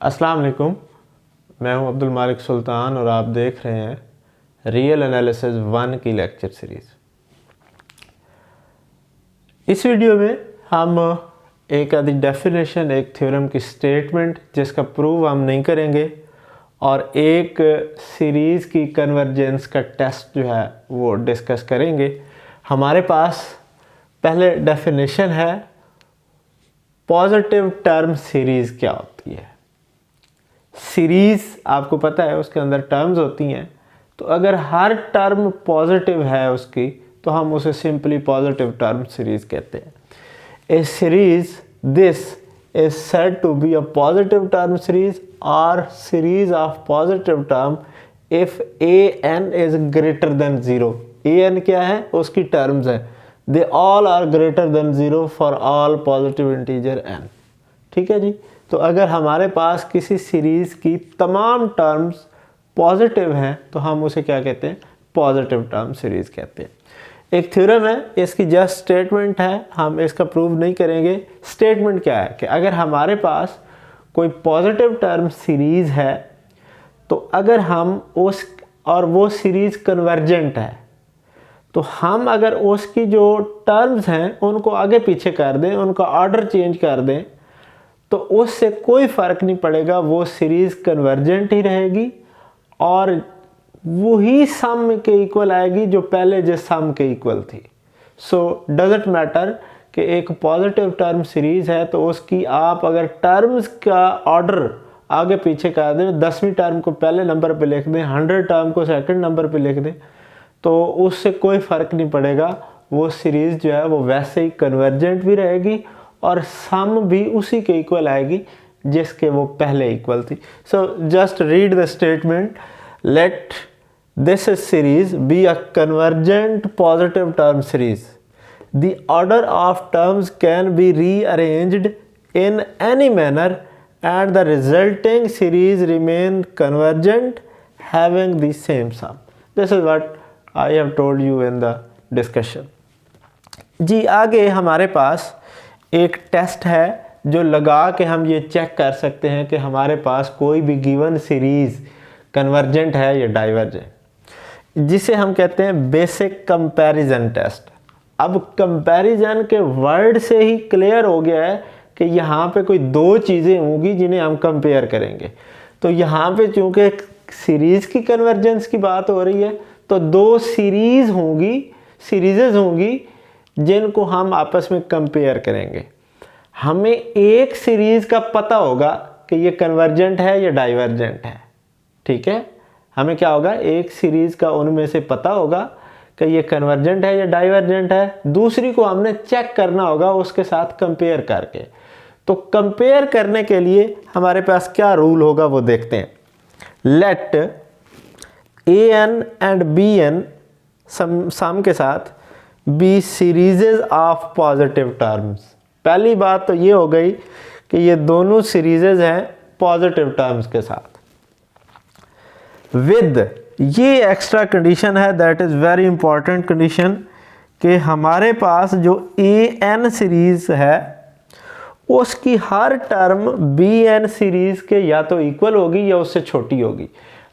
अस्सलाम वालेकुम, मैं हूं अब्दुल मालिक सुल्तान और आप देख रहे हैं रियल एनालिसिस 1 की लेक्चर सीरीज़। इस वीडियो में हम एक आदि डेफिनेशन, एक थ्योरम की स्टेटमेंट जिसका प्रूव हम नहीं करेंगे और एक सीरीज़ की कन्वर्जेंस का टेस्ट जो है वो डिस्कस करेंगे। हमारे पास पहले डेफिनेशन है पॉजिटिव टर्म सीरीज़ क्या होती है। सीरीज़ आपको पता है उसके अंदर टर्म्स होती हैं, तो अगर हर टर्म पॉजिटिव है उसकी तो हम उसे सिंपली पॉजिटिव टर्म सीरीज़ कहते हैं। A series this is said to be a positive term series और series of positive term if A N is greater than 0। A N क्या है? उसकी टर्म्स है। They all are greater than 0 for all positive integer N. ठीक है जी। तो अगर हमारे पास किसी सीरीज़ की तमाम टर्म्स पॉजिटिव हैं तो हम उसे क्या कहते हैं? पॉजिटिव टर्म सीरीज़ कहते हैं। एक थ्योरम है, इसकी जस्ट स्टेटमेंट है, हम इसका प्रूव नहीं करेंगे। स्टेटमेंट क्या है कि अगर हमारे पास कोई पॉजिटिव टर्म सीरीज़ है तो अगर हम उस और वो सीरीज़ कन्वर्जेंट है तो हम अगर उसकी जो टर्म्स हैं उनको आगे पीछे कर दें, उनका ऑर्डर चेंज कर दें, तो उससे कोई फ़र्क नहीं पड़ेगा, वो सीरीज़ कन्वर्जेंट ही रहेगी और वही सम के इक्वल आएगी जो पहले जिस सम के इक्वल थी। सो डजेंट मैटर कि एक पॉजिटिव टर्म सीरीज़ है तो उसकी आप अगर टर्म्स का ऑर्डर आगे पीछे कर दें, 10वीं टर्म को पहले नंबर पे लिख दें, 100 टर्म को सेकंड नंबर पे लिख दें, तो उससे कोई फ़र्क नहीं पड़ेगा। वो सीरीज़ जो है वो वैसे ही कन्वर्जेंट भी रहेगी और सम भी उसी के इक्वल आएगी जिसके वो पहले इक्वल थी। So just read the statement, let this series be a convergent positive term series. The order of terms can be rearranged in any manner and the resulting series remain convergent having the same sum. This is what I have told you in the discussion. जी आगे हमारे पास एक test है जो लगा के हम ये check कर सकते हैं कि हमारे पास कोई भी गिवन सीरीज़ कन्वर्जेंट है या डाइवर्जेंट, जिसे हम कहते हैं बेसिक कंपैरिजन टेस्ट। अब कंपैरिजन के वर्ड से ही क्लियर हो गया है कि यहाँ पे कोई दो चीज़ें होंगी जिन्हें हम कंपेयर करेंगे। तो यहाँ पे चूँकि सीरीज़ की कन्वर्जेंस की बात हो रही है तो दो सीरीज़ होंगी जिनको हम आपस में कंपेयर करेंगे। हमें एक सीरीज़ का पता होगा कि ये कन्वर्जेंट है या डाइवर्जेंट है। ठीक है, हमें क्या होगा? एक सीरीज़ का उनमें से पता होगा कि ये कन्वर्जेंट है या डाइवर्जेंट है। दूसरी को हमने चेक करना होगा उसके साथ कंपेयर करके। तो कंपेयर करने के लिए हमारे पास क्या रूल होगा वो देखते हैं। Let A N and B N sum के साथ be series of positive terms. पहली बात तो ये हो गई कि ये दोनों सीरीजेज हैं पॉजिटिव टर्म्स के साथ। विद ये एक्स्ट्रा कंडीशन है, that is very important condition, कि हमारे पास जो ए एन सीरीज़ है उसकी हर टर्म बी एन सीरीज़ के या तो इक्वल होगी या उससे छोटी होगी।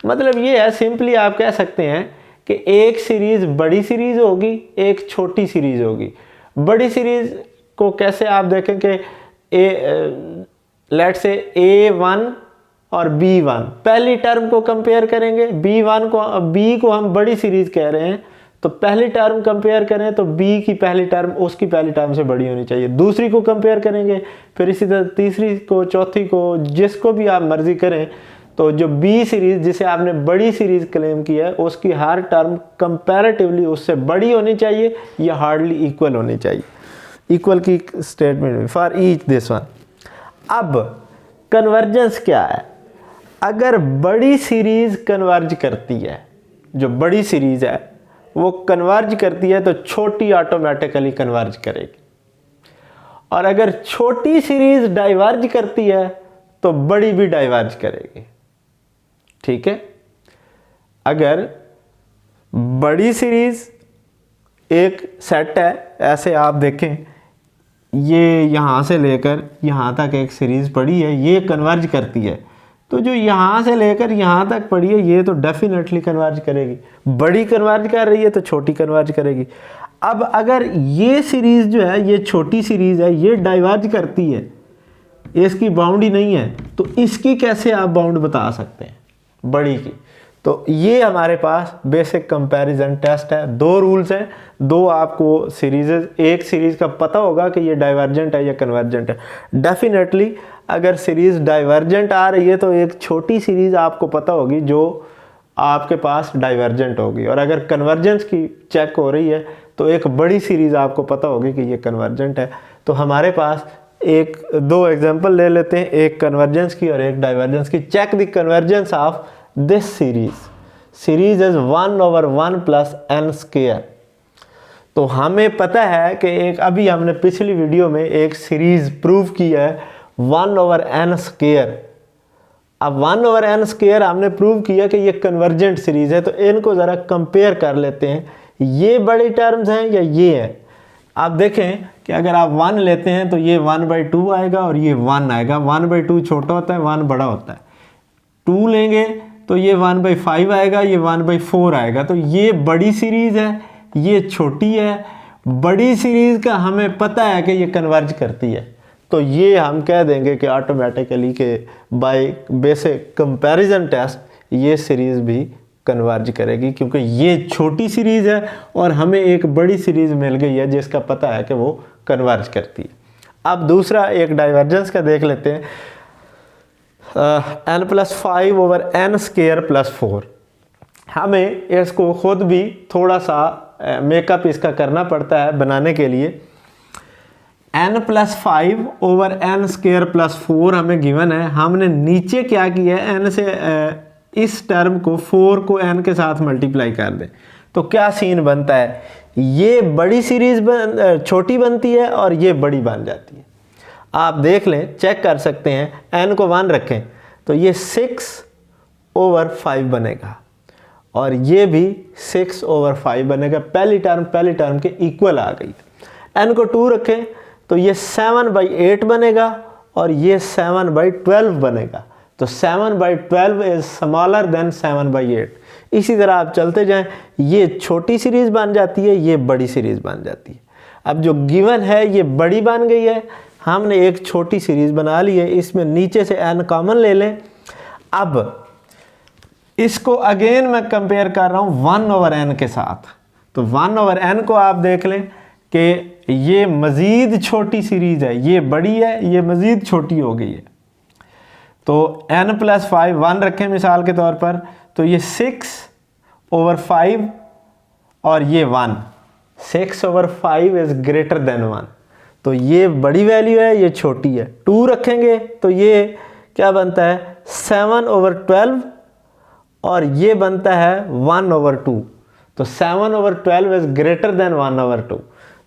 मतलब ये है, सिंपली आप कह सकते हैं कि एक सीरीज़ बड़ी सीरीज़ होगी, एक छोटी सीरीज़ होगी। बड़ी सीरीज़ को कैसे आप देखें कि लेट से A1 और B1 पहली टर्म को कंपेयर करेंगे। B को हम बड़ी सीरीज़ कह रहे हैं, तो पहली टर्म कंपेयर करें तो B की पहली टर्म उसकी पहली टर्म से बड़ी होनी चाहिए। दूसरी को कंपेयर करेंगे, फिर इसी तरह तीसरी को, चौथी को, जिसको भी आप मर्जी करें, तो जो B सीरीज़ जिसे आपने बड़ी सीरीज़ क्लेम की है उसकी हर टर्म कंपैरेटिवली उससे बड़ी होनी चाहिए या हार्डली इक्वल होनी चाहिए। इक्वल की statement for each this one. अब कन्वर्जेंस क्या है? अगर बड़ी सीरीज़ कन्वर्ज करती है, जो बड़ी सीरीज़ है वो कन्वर्ज करती है तो छोटी ऑटोमेटिकली कन्वर्ज करेगी, और अगर छोटी सीरीज़ डाइवर्ज करती है तो बड़ी भी डाइवर्ज करेगी। ठीक है, अगर बड़ी सीरीज़ एक सेट है, ऐसे आप देखें ये यहाँ से लेकर यहाँ तक एक सीरीज़ पड़ी है, ये कन्वर्ज करती है, तो जो यहाँ से लेकर यहाँ तक पड़ी है ये तो डेफिनेटली कन्वर्ज करेगी, बड़ी कन्वर्ज कर रही है तो छोटी कन्वर्ज करेगी। अब अगर ये सीरीज़ जो है, ये छोटी सीरीज़ है, ये डाइवर्ज करती है, इसकी बाउंड ही नहीं है, तो इसकी कैसे आप बाउंड बता सकते हैं बड़ी की? तो ये हमारे पास बेसिक कंपैरिजन टेस्ट है। 2 रूल्स हैं, 2 आपको सीरीज़, एक सीरीज़ का पता होगा कि ये डाइवर्जेंट है या कन्वर्जेंट है। डेफिनेटली अगर सीरीज़ डाइवर्जेंट आ रही है तो एक छोटी सीरीज़ आपको पता होगी जो आपके पास डाइवर्जेंट होगी, और अगर कन्वर्जेंस की चेक हो रही है तो एक बड़ी सीरीज़ आपको पता होगी कि ये कन्वर्जेंट है। तो हमारे पास 2 एग्जांपल ले लेते हैं, एक कन्वर्जेंस की और एक डाइवर्जेंस की। Check the convergence of this series is 1/1 plus n square. तो हमें पता है कि एक, अभी हमने पिछली वीडियो में एक सीरीज प्रूव की है 1/n स्क्वायर। अब 1/n स्क्वायर हमने प्रूव किया कि ये कन्वर्जेंट सीरीज है। तो इनको ज़रा कंपेयर कर लेते हैं, ये बड़ी टर्म्स हैं या ये हैं। आप देखें कि अगर आप 1 लेते हैं तो ये 1/2 आएगा और ये 1 आएगा। 1/2 छोटा होता है, 1 बड़ा होता है। 2 लेंगे तो ये 1/5 आएगा, ये 1/4 आएगा। तो ये बड़ी सीरीज़ है, ये छोटी है। बड़ी सीरीज़ का हमें पता है कि ये कन्वर्ज करती है, तो ये हम कह देंगे कि ऑटोमेटिकली के बाय बेसिक कंपैरिजन टेस्ट ये सीरीज़ भी कन्वर्ज करेगी, क्योंकि ये छोटी सीरीज़ है और हमें एक बड़ी सीरीज़ मिल गई है जिसका पता है कि वो कन्वर्ज करती है। अब दूसरा एक डाइवर्जेंस का देख लेते हैं। n+5/n² + 4। हमें इसको खुद भी थोड़ा सा मेकअप इसका करना पड़ता है बनाने के लिए। n+5/n² + 4 हमें गिवन है। हमने नीचे क्या किया है, n से इस टर्म को 4 को n के साथ मल्टीप्लाई कर दें तो क्या सीन बनता है, ये बड़ी सीरीज छोटी बनती है और ये बड़ी बन जाती है। आप देख लें, चेक कर सकते हैं, n को 1 रखें तो ये 6/5 बनेगा और ये भी 6/5 बनेगा। पहली टर्म के इक्वल आ गई। n को 2 रखें तो ये 7/8 बनेगा और ये 7/12 बनेगा। तो 7/12 इज स्मॉलर देन 7/8। इसी तरह आप चलते जाएं, ये छोटी सीरीज बन जाती है, ये बड़ी सीरीज बन जाती है। अब जो गिवन है ये बड़ी बन गई है, हमने एक छोटी सीरीज बना ली है, इसमें नीचे से n कॉमन ले लें। अब इसको अगेन मैं कंपेयर कर रहा हूँ 1/n के साथ। तो 1/n को आप देख लें कि ये मज़ीद छोटी सीरीज है, ये बड़ी है, ये मज़ीद छोटी हो गई है। तो n+5 1 रखें मिसाल के तौर पर, तो ये 6/5 और ये 1। 6/5 इज़ ग्रेटर देन 1। तो ये बड़ी वैल्यू है, ये छोटी है। 2 रखेंगे तो ये क्या बनता है 7/12 और ये बनता है 1/2। तो 7/12 इज़ ग्रेटर देन 1/2।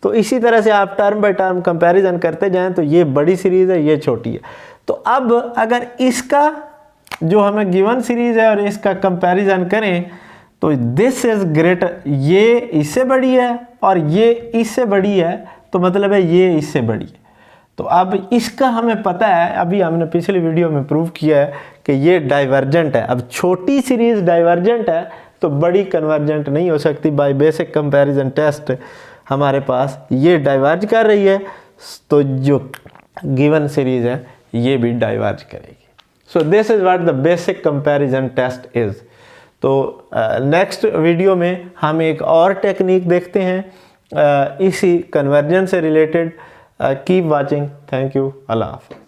तो इसी तरह से आप टर्म बाय टर्म कंपैरिजन करते जाएं तो ये बड़ी सीरीज़ है, ये छोटी है। तो अब अगर इसका जो हमें गिवन सीरीज़ है और इसका कंपैरिजन करें तो दिस इज़ ग्रेटर, ये इससे बड़ी है और ये इससे बड़ी है, तो मतलब है ये इससे बड़ी है। तो अब इसका हमें पता है, अभी हमने पिछली वीडियो में प्रूव किया है कि ये डाइवर्जेंट है। अब छोटी सीरीज़ डाइवर्जेंट है तो बड़ी कन्वर्जेंट नहीं हो सकती। बाय बेसिक कंपैरिजन टेस्ट हमारे पास ये डाइवर्ज कर रही है, तो जो गिवन सीरीज़ है ये भी डाइवर्ज करेगी। So this is what the basic comparison test is. तो नेक्स्ट वीडियो में हम एक और टेक्निक देखते हैं इसी कन्वर्जेंस से related. Keep watching. Thank you. अल्लाह हाफ़िज़।